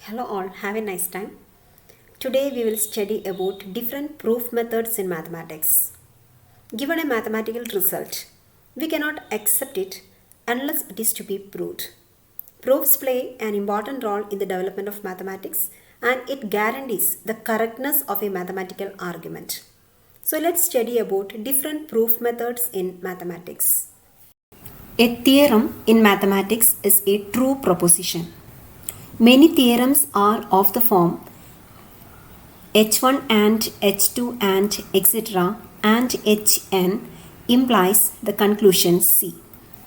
Hello all, have a nice time. Today we will study about different proof methods in mathematics. Given a mathematical result, we cannot accept it unless it is to be proved. Proofs play an important role in the development of mathematics and it guarantees the correctness of a mathematical argument. So let's study about different proof methods in mathematics. A theorem in mathematics is a true proposition. Many theorems are of the form H1 and H2 and etc. and Hn implies the conclusion C.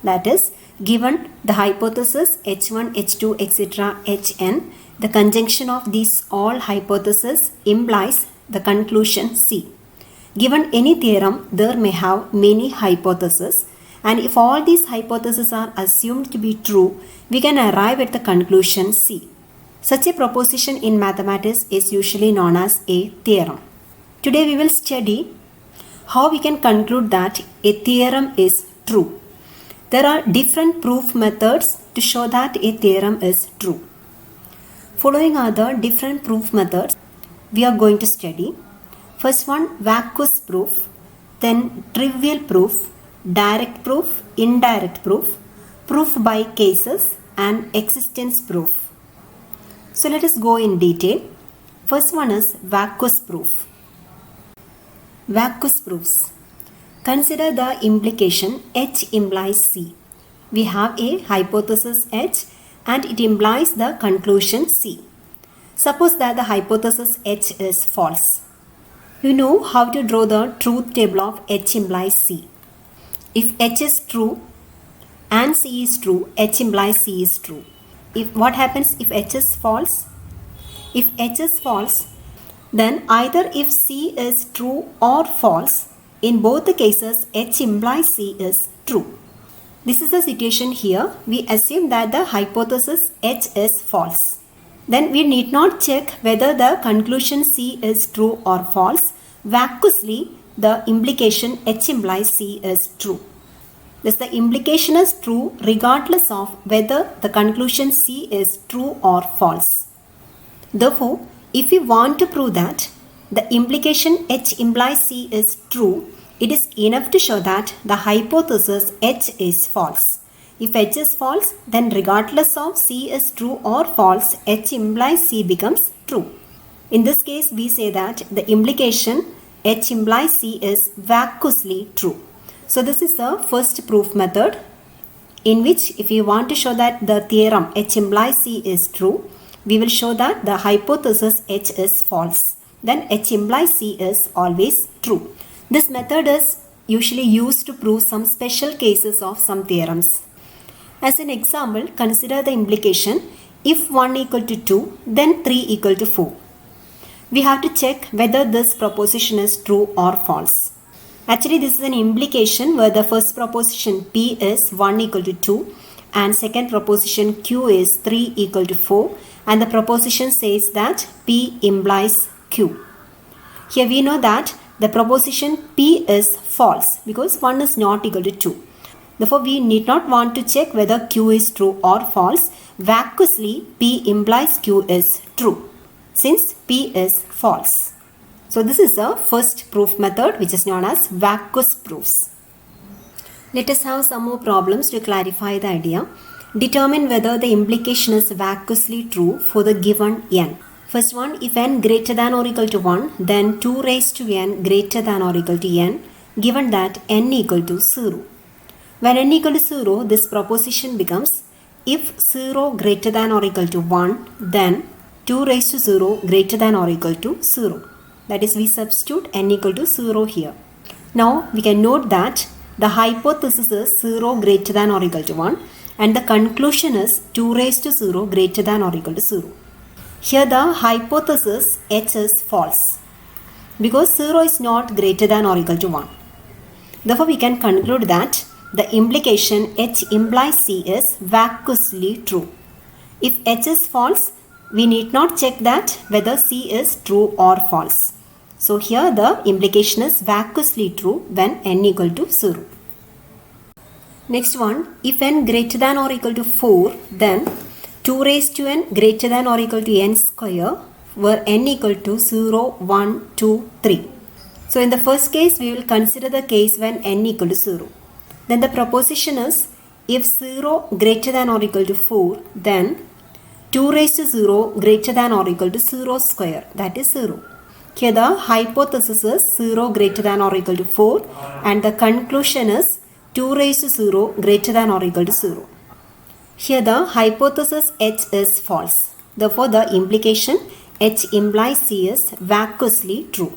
That is, given the hypothesis H1, H2, etc. Hn, the conjunction of these all hypotheses implies the conclusion C. Given any theorem, there may have many hypotheses, and if all these hypotheses are assumed to be true, we can arrive at the conclusion C. Such a proposition in mathematics is usually known as a theorem. Today we will study how we can conclude that a theorem is true. There are different proof methods to show that a theorem is true. Following are the different proof methods we are going to study. First one, vacuous proof, then trivial proof, direct proof, indirect proof, proof by cases, and existence proof. So let us go in detail. First one is vacuous proof. Vacuous proofs. Consider the implication H implies C. We have a hypothesis H and it implies the conclusion C. Suppose that the hypothesis H is false. You know how to draw the truth table of H implies C. If H is true and C is true, H implies C is true. What happens if H is false? If H is false, then either if C is true or false, in both the cases H implies C is true. This is the situation here. We assume that the hypothesis H is false. Then we need not check whether the conclusion C is true or false. Vacuously, the implication H implies C is true. Thus, the implication is true regardless of whether the conclusion C is true or false. Therefore, if we want to prove that the implication H implies C is true, it is enough to show that the hypothesis H is false. If H is false, then regardless of C is true or false, H implies C becomes true. In this case, we say that the implication H implies C is vacuously true. So this is the first proof method in which if you want to show that the theorem H implies C is true, we will show that the hypothesis H is false. Then H implies C is always true. This method is usually used to prove some special cases of some theorems. As an example, consider the implication if 1 equal to 2, then 3 equal to 4. We have to check whether this proposition is true or false. Actually, this is an implication where the first proposition P is 1 equal to 2 and second proposition Q is 3 equal to 4 and the proposition says that P implies Q. Here we know that the proposition P is false because 1 is not equal to 2. Therefore, we need not want to check whether Q is true or false. Vacuously, P implies Q is true since P is false. So this is the first proof method which is known as vacuous proofs. Let us have some more problems to clarify the idea. Determine whether the implication is vacuously true for the given n. First one, if n greater than or equal to 1, then 2 raised to n greater than or equal to n, given that n equal to 0. When n equal to 0, this proposition becomes if 0 greater than or equal to 1, then 2 raised to 0 greater than or equal to 0. That is, we substitute n equal to 0 here. Now, we can note that the hypothesis is 0 greater than or equal to 1 and the conclusion is 2 raised to 0 greater than or equal to 0. Here the hypothesis H is false because 0 is not greater than or equal to 1. Therefore, we can conclude that the implication H implies C is vacuously true. If H is false, we need not check that whether C is true or false. So here the implication is vacuously true when n equal to 0. Next one, if n greater than or equal to 4, then 2 raised to n greater than or equal to n square where n equal to 0, 1, 2, 3. So in the first case, we will consider the case when n equal to 0. Then the proposition is, if 0 greater than or equal to 4, then 2 raised to 0 greater than or equal to 0 square, that is 0. Here the hypothesis is 0 greater than or equal to 4 and the conclusion is 2 raised to 0 greater than or equal to 0. Here the hypothesis H is false. Therefore the implication H implies C is vacuously true.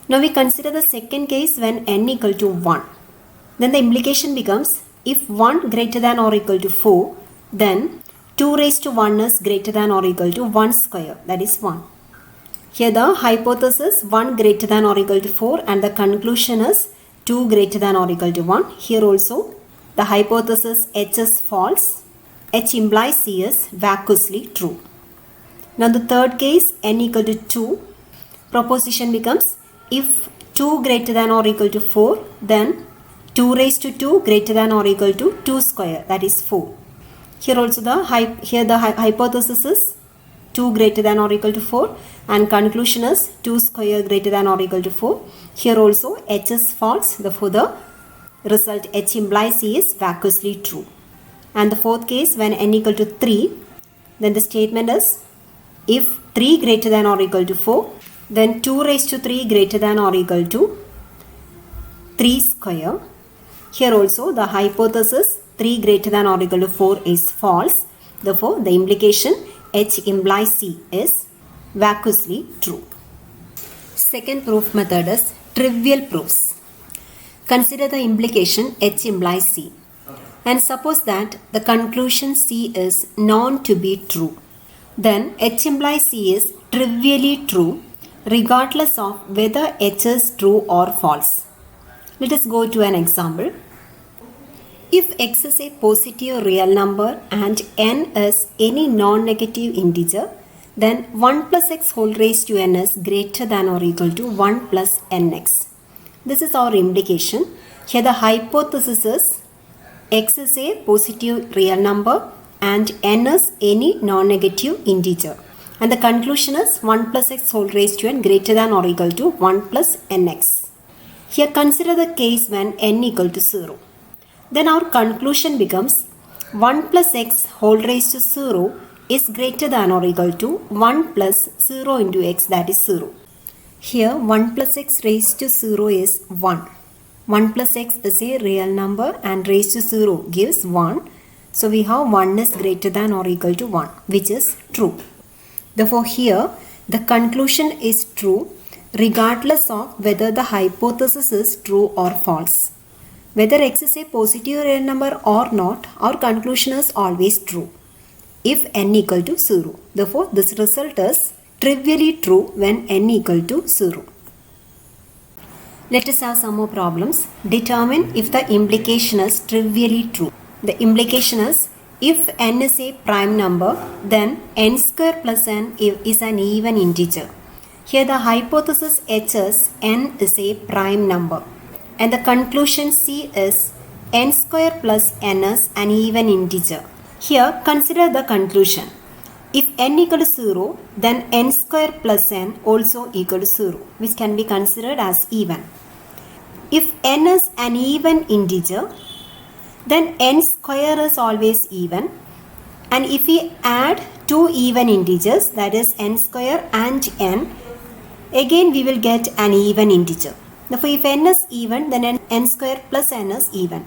Now we consider the second case when n equal to 1. Then the implication becomes, if 1 greater than or equal to 4, then 2 raised to 1 is greater than or equal to 1 square, that is 1. Here the hypothesis 1 greater than or equal to 4 and the conclusion is 2 greater than or equal to 1. Here also the hypothesis H is false. H implies C is vacuously true. Now the third case n equal to 2, proposition becomes, if 2 greater than or equal to 4, then 2 raised to 2 greater than or equal to 2 square, that is 4. Here also the hypothesis is 2 greater than or equal to 4 and conclusion is 2 square greater than or equal to 4. Here also H is false. Therefore the result H implies C is vacuously true. And the fourth case when n equal to 3, then the statement is, if 3 greater than or equal to 4, then 2 raised to 3 greater than or equal to 3 square. Here also the hypothesis 3 greater than or equal to 4 is false. Therefore the implication H implies C is vacuously true. Second proof method is trivial proofs. Consider the implication H implies C. And suppose that the conclusion C is known to be true. Then H implies C is trivially true regardless of whether H is true or false. Let us go to an example. If x is a positive real number and n is any non-negative integer, then 1 plus x whole raised to n is greater than or equal to 1 plus nx. This is our implication. Here the hypothesis is x is a positive real number and n is any non-negative integer. And the conclusion is 1 plus x whole raised to n greater than or equal to 1 plus nx. Here consider the case when n equal to 0. Then our conclusion becomes 1 plus x whole raised to 0 is greater than or equal to 1 plus 0 into x, that is 0. Here 1 plus x raised to 0 is 1. 1 plus x is a real number and raised to 0 gives 1. So we have 1 is greater than or equal to 1, which is true. Therefore here the conclusion is true regardless of whether the hypothesis is true or false. Whether x is a positive real number or not, our conclusion is always true if n equal to 0. Therefore this result is trivially true when n equal to 0. Let us have some more problems. Determine if the implication is trivially true. The implication is, if n is a prime number, then n square plus n is an even integer. Here the hypothesis H is n is a prime number and the conclusion C is n square plus n is an even integer. Here consider the conclusion. If n equal to 0, then n square plus n also equal to 0, which can be considered as even. If n is an even integer, then n square is always even, and if we add two even integers, that is n square and n, again we will get an even integer. Therefore if n is even, then n square plus n is even.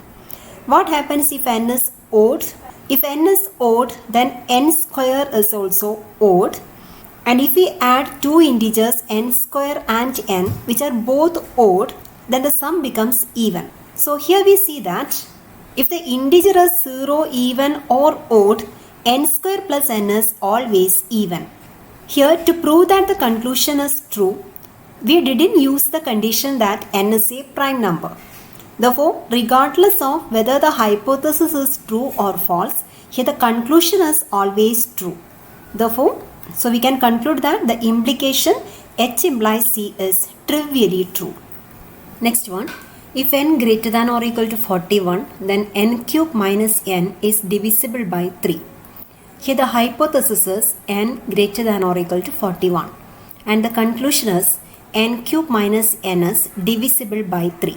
What happens if n is odd? If n is odd, then n square is also odd, and if we add two integers n square and n, which are both odd, then the sum becomes even. So here we see that if the integer is 0, even or odd, n square plus n is always even. Here to prove that the conclusion is true, we didn't use the condition that n is a prime number. Therefore, regardless of whether the hypothesis is true or false, here the conclusion is always true. Therefore, so we can conclude that the implication H implies C is trivially true. Next one. If n greater than or equal to 41, then n cube minus n is divisible by 3. Here the hypothesis is n greater than or equal to 41 and the conclusion is n cube minus n is divisible by 3.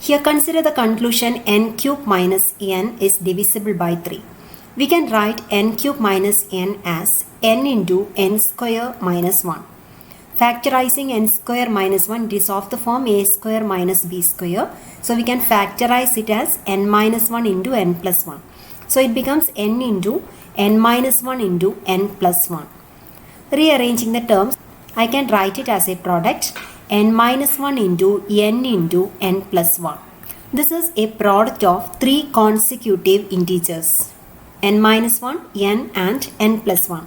Here consider the conclusion n cube minus n is divisible by 3. We can write n cube minus n as n into n square minus 1. Factorizing n square minus 1, it is of the form a square minus b square. So we can factorize it as n minus 1 into n plus 1. So it becomes n into n minus 1 into n plus 1. Rearranging the terms, I can write it as a product n minus 1 into n plus 1. This is a product of three consecutive integers n minus 1, n and n plus 1.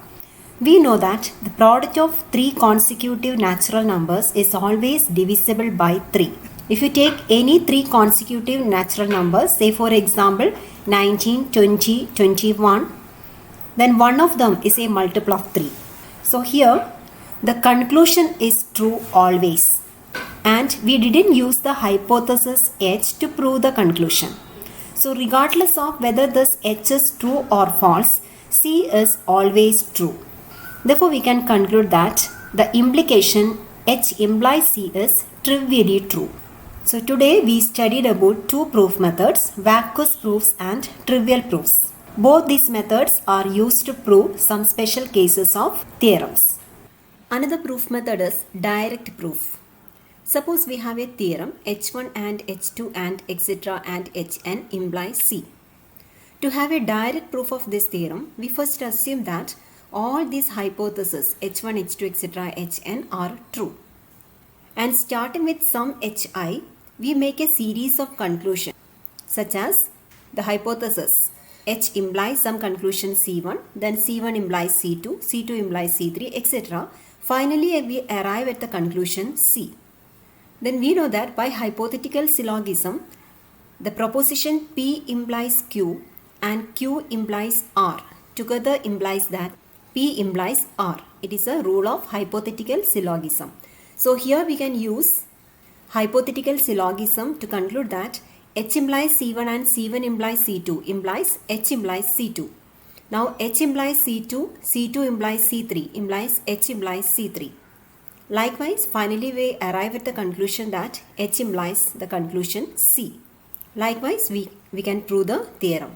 We know that the product of three consecutive natural numbers is always divisible by 3. If you take any three consecutive natural numbers, say for example 19, 20, 21, then one of them is a multiple of 3. So here the conclusion is true always and we didn't use the hypothesis H to prove the conclusion. So regardless of whether this H is true or false, C is always true. Therefore we can conclude that the implication H implies C is trivially true. So today we studied about two proof methods, vacuous proofs and trivial proofs. Both these methods are used to prove some special cases of theorems. Another proof method is direct proof. Suppose we have a theorem H1 and H2 and etc. and Hn implies C. To have a direct proof of this theorem, we first assume that all these hypotheses H1, H2, etc. Hn are true. And starting with some Hi, we make a series of conclusions such as the hypothesis H implies some conclusion C1, then C1 implies C2, C2 implies C3, etc. Finally, we arrive at the conclusion C. Then we know that by hypothetical syllogism, the proposition P implies Q and Q implies R together implies that P implies R. It is a rule of hypothetical syllogism. So here we can use hypothetical syllogism to conclude that H implies C1 and C1 implies C2 implies H implies C2. Now H implies C2, C2 implies C3 implies H implies C3. Likewise, finally we arrive at the conclusion that H implies the conclusion C. Likewise, we can prove the theorem.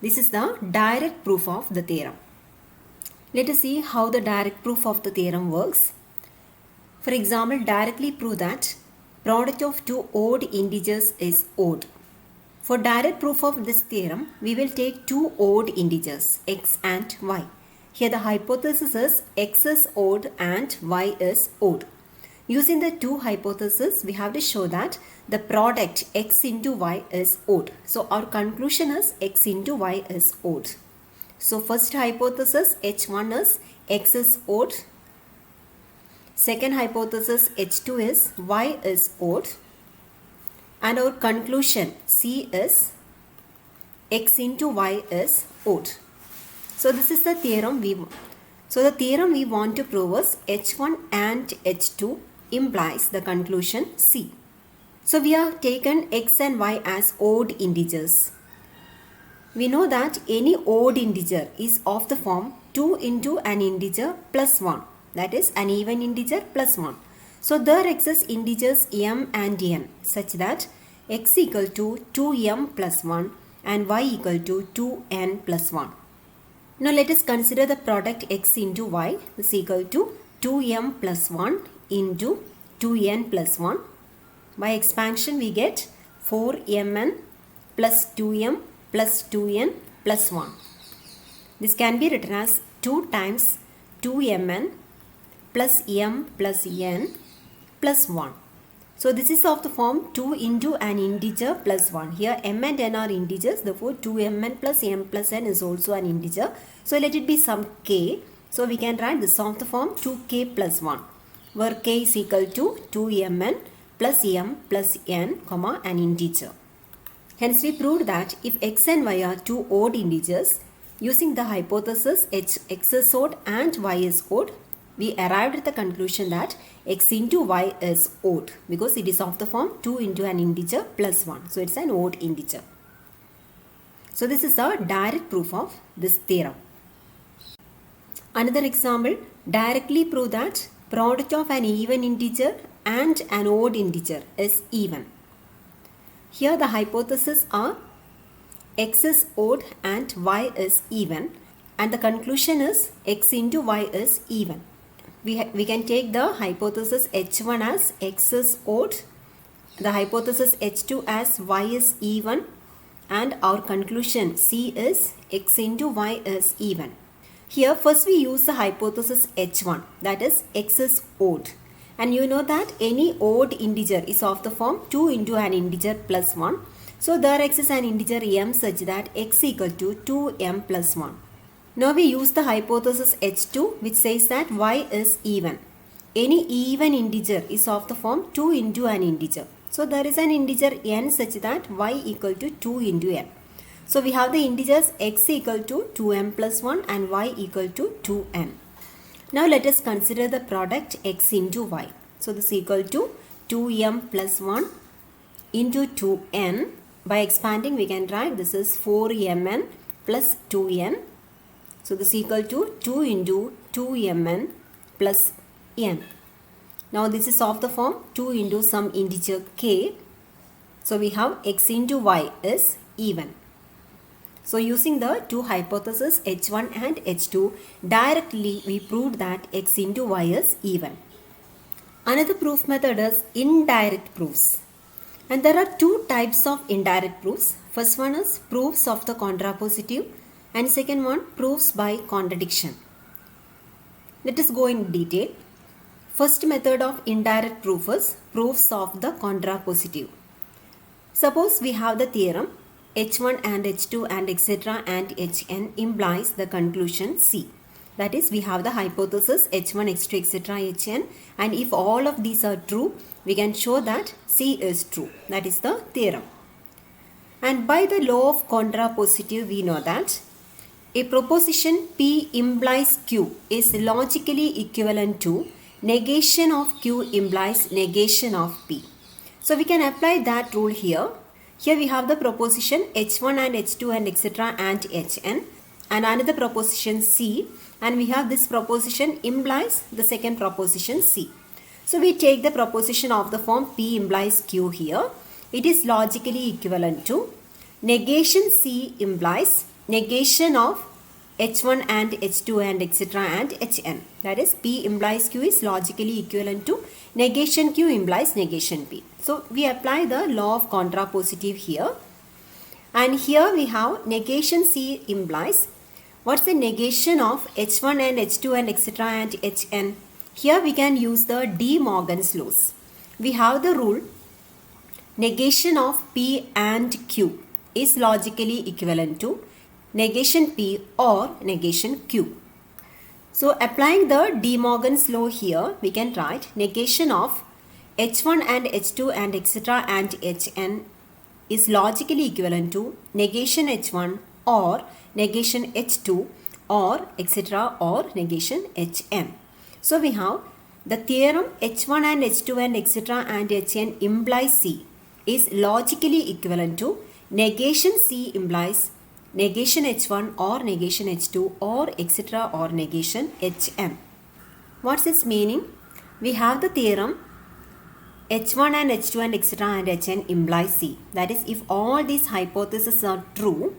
This is the direct proof of the theorem. Let us see how the direct proof of the theorem works. For example, directly prove that product of two odd integers is odd. For direct proof of this theorem, we will take two odd integers x and y. Here the hypothesis is x is odd and y is odd. Using the two hypotheses, we have to show that the product x into y is odd. So our conclusion is x into y is odd. So first hypothesis H1 is x is odd. Second hypothesis H2 is y is odd. And our conclusion C is x into y is odd. So this is the theorem we want to prove is H1 and H2 implies the conclusion C. So we have taken x and y as odd integers. We know that any odd integer is of the form 2 into an integer plus 1. That is an even integer plus 1. So there exist integers m and n such that x equal to 2m plus 1 and y equal to 2n plus 1. Now let us consider the product x into y is equal to 2m plus 1 into 2n plus 1. By expansion we get 4mn plus 2m plus 2n plus 1. This can be written as 2 times 2mn plus m plus n plus 1. So this is of the form 2 into an integer plus 1. Here m and n are integers, therefore 2mn plus m plus n is also an integer. So let it be some k. So we can write this of the form 2k plus 1, where k is equal to 2mn plus m plus n, comma, an integer. Hence we proved that if x and y are two odd integers, using the hypothesis x is odd and y is odd, we arrived at the conclusion that x into y is odd because it is of the form 2 into an integer plus 1. So it's an odd integer. So this is a direct proof of this theorem. Another example, directly prove that product of an even integer and an odd integer is even. Here the hypotheses are x is odd and y is even, and the conclusion is x into y is even. We can take the hypothesis h1 as x is odd, the hypothesis h2 as y is even, and our conclusion c is x into y is even. Here first we use the hypothesis h1, that is x is odd, and you know that any odd integer is of the form 2 into an integer plus 1. So there exists an integer m such that x equal to 2m plus 1. Now we use the hypothesis h2 which says that y is even. Any even integer is of the form 2 into an integer. So there is an integer n such that y equal to 2 into n. So we have the integers x equal to 2m plus 1 and y equal to 2n. Now let us consider the product x into y. So this is equal to 2m plus 1 into 2n. By expanding we can write this is 4mn plus 2n. So this is equal to 2 into 2mn plus n. Now this is of the form 2 into some integer k. So we have x into y is even. So using the two hypotheses h1 and h2, directly we proved that x into y is even. Another proof method is indirect proofs. And there are two types of indirect proofs. First one is proofs of the contrapositive, and second one proofs by contradiction. Let us go in detail. First method of indirect proof is proofs of the contrapositive. Suppose we have the theorem h1 and h2 and etc. and hn implies the conclusion c. That is, we have the hypothesis h1, h2, etc. hn, and if all of these are true, we can show that c is true. That is the theorem. And by the law of contrapositive, we know that a proposition p implies q is logically equivalent to negation of q implies negation of p. So we can apply that rule here. Here we have the proposition h1 and h2 and etc. and hn, and another proposition c, and we have this proposition implies the second proposition c. So we take the proposition of the form p implies q here. It is logically equivalent to negation c implies negation of h1 and h2 and etc. and hn. That is, p implies q is logically equivalent to negation q implies negation p. So we apply the law of contrapositive here. And here we have negation c implies, what's the negation of h1 and h2 and etc. and hn? Here we can use the De Morgan's laws. We have the rule negation of p and q is logically equivalent to negation p or negation q. So applying the De Morgan's law here, we can write negation of h1 and h2 and etc. and hn is logically equivalent to negation h1 or negation h2 or etc. or negation hn. So we have the theorem h1 and h2 and etc. and hn implies c is logically equivalent to negation c implies negation h1 or negation h2 or etc. or negation hn. What's its meaning? We have the theorem h1 and h2 and etc. and hn implies c. That is, if all these hypotheses are true,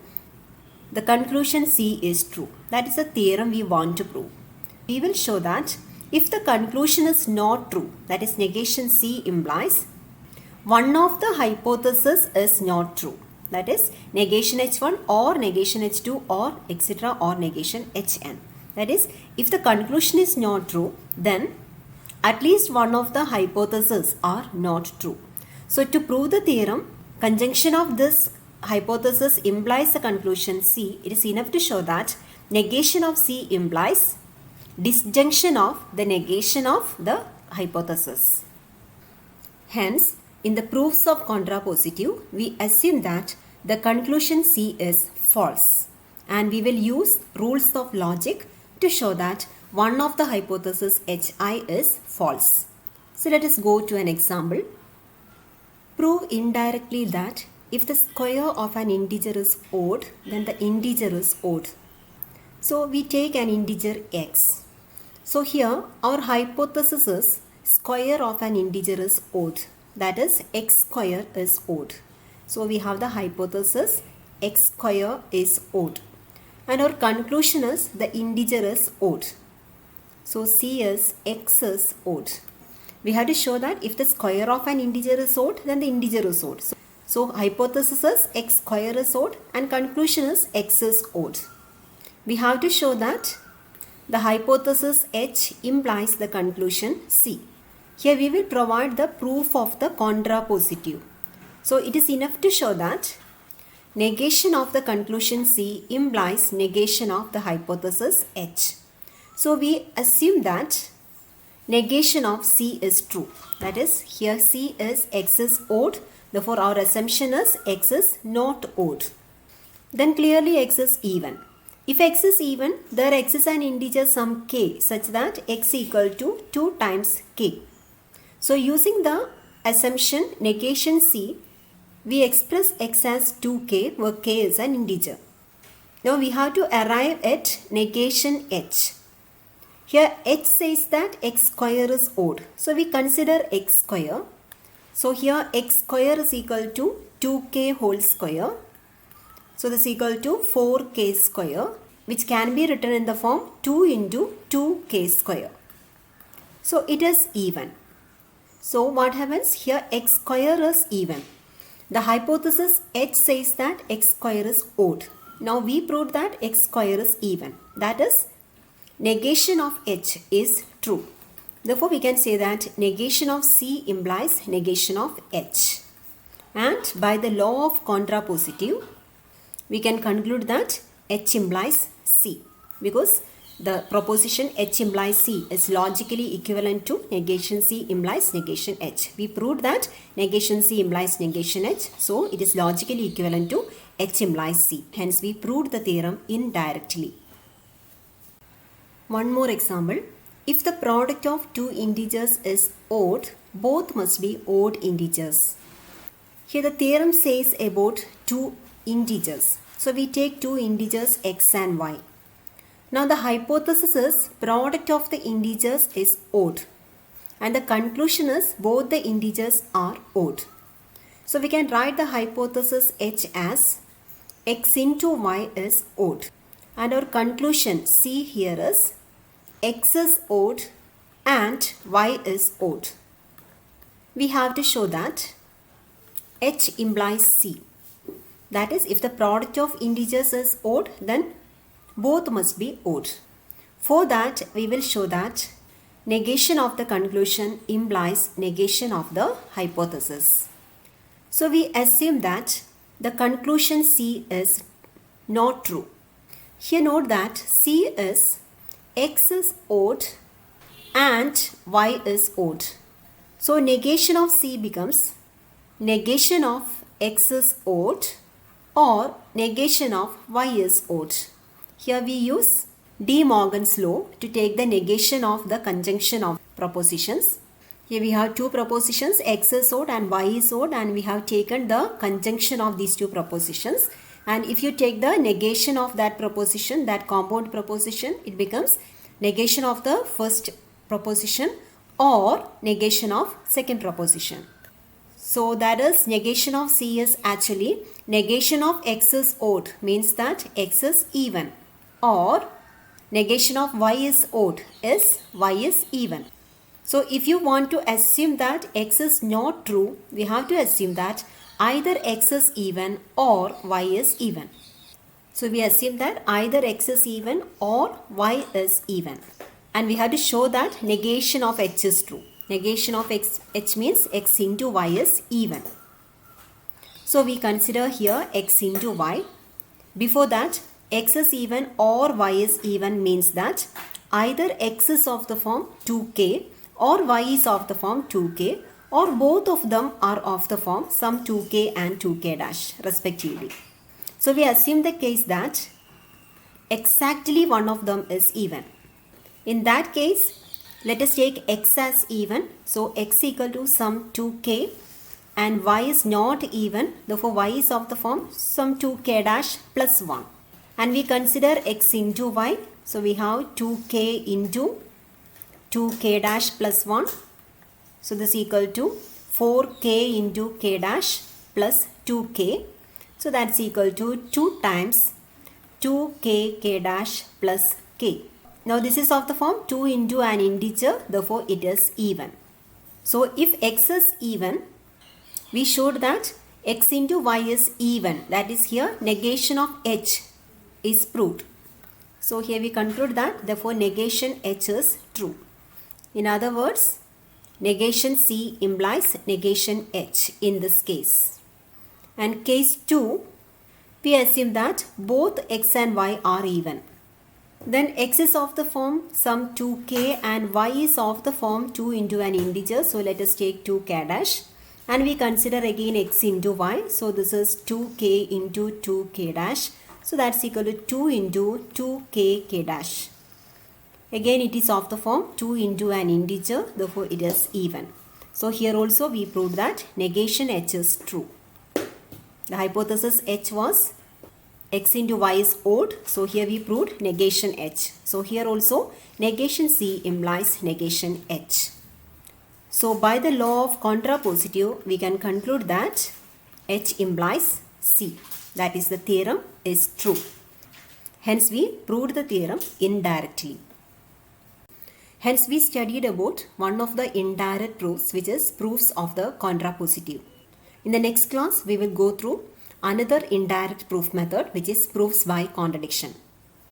the conclusion c is true. That is the theorem we want to prove. We will show that if the conclusion is not true, that is negation c implies one of the hypotheses is not true. That is negation h1 or negation h2 or etc. or negation hn. That is, if the conclusion is not true, then at least one of the hypotheses are not true. So to prove the theorem, conjunction of this hypothesis implies the conclusion c, it is enough to show that negation of c implies disjunction of the negation of the hypothesis. Hence, in the proofs of contrapositive, we assume that the conclusion c is false, and we will use rules of logic to show that one of the hypotheses hi is false. So let us go to an example. Prove indirectly that if the square of an integer is odd, then the integer is odd. So we take an integer x. So here our hypothesis is square of an integer is odd. That is x square is odd. So we have the hypothesis x square is odd. And our conclusion is the integer is odd. So C is x is odd. We have to show that if the square of an integer is odd, then the integer is odd. So hypothesis is x square is odd and conclusion is x is odd. We have to show that the hypothesis H implies the conclusion C. Here we will provide the proof of the contrapositive. So it is enough to show that negation of the conclusion C implies negation of the hypothesis H. So we assume that negation of C is true. That is, here C is x is odd. Therefore our assumption is x is not odd. Then clearly x is even. If x is even, there exists an integer sum k such that x equal to 2 times k. So using the assumption negation C, we express x as 2k where k is an integer. Now we have to arrive at negation h. Here h says that x square is odd. So we consider x square. So here x square is equal to 2k whole square. So this is equal to 4k square, which can be written in the form 2 into 2k square. So it is even. So what happens here? X square is even. The hypothesis H says that x square is odd. Now we proved that x square is even. That is, negation of H is true. Therefore we can say that negation of C implies negation of H. And by the law of contrapositive, we can conclude that H implies C, because the proposition H implies C is logically equivalent to negation C implies negation H. We proved that negation C implies negation H, so it is logically equivalent to H implies C. Hence we proved the theorem indirectly. One more example. If the product of two integers is odd, both must be odd integers. Here the theorem says about two integers. So we take two integers x and y. Now the hypothesis is product of the integers is odd. And the conclusion is both the integers are odd. So we can write the hypothesis H as x into y is odd. And our conclusion C here is x is odd and y is odd. We have to show that H implies C. That is, if the product of integers is odd, then both must be odd. For that, we will show that negation of the conclusion implies negation of the hypothesis. So we assume that the conclusion C is not true. Here note that C is x is odd and y is odd. So negation of C becomes negation of x is odd or negation of y is odd. Here we use De Morgan's law to take the negation of the conjunction of propositions. Here we have two propositions, x is odd and y is odd, and we have taken the conjunction of these two propositions. And if you take the negation of that proposition, that compound proposition, it becomes negation of the first proposition or negation of second proposition. So that is negation of C is actually negation of x is odd, means that x is even, or negation of y is odd is y is even. So if you want to assume that x is not true, we have to assume that either x is even or y is even. So we assume that either x is even or y is even. And we have to show that negation of h is true. Negation of h means x into y is even. So we consider here x into y. Before that, x is even or y is even means that either x is of the form 2k or y is of the form 2k, or both of them are of the form some 2k and 2k dash respectively. So we assume the case that exactly one of them is even. In that case, let us take x as even. So x equal to some 2k and y is not even. Therefore y is of the form some 2k dash plus 1. And we consider x into y. So we have 2k into 2k dash plus 1. So this is equal to 4k into k dash plus 2k. So that's equal to 2 times 2k k dash plus k. Now this is of the form 2 into an integer, therefore it is even. So if x is even, we showed that x into y is even. That is here negation of h is proved. So here we conclude that therefore negation h is true. In other words, negation c implies negation h in this case. And case 2, we assume that both x and y are even. Then x is of the form sum 2k and y is of the form 2 into an integer. So let us take 2k dash and we consider again x into y. So this is 2k into 2k dash. So that's equal to 2 into 2k k dash. Again it is of the form 2 into an integer, therefore it is even. So here also we proved that negation h is true. The hypothesis h was x into y is odd, so here we proved negation h. So here also negation c implies negation h. So by the law of contrapositive, we can conclude that h implies c. That is, the theorem is true. Hence we proved the theorem indirectly. Hence we studied about one of the indirect proofs, which is proofs of the contrapositive. In the next class, we will go through another indirect proof method, which is proofs by contradiction.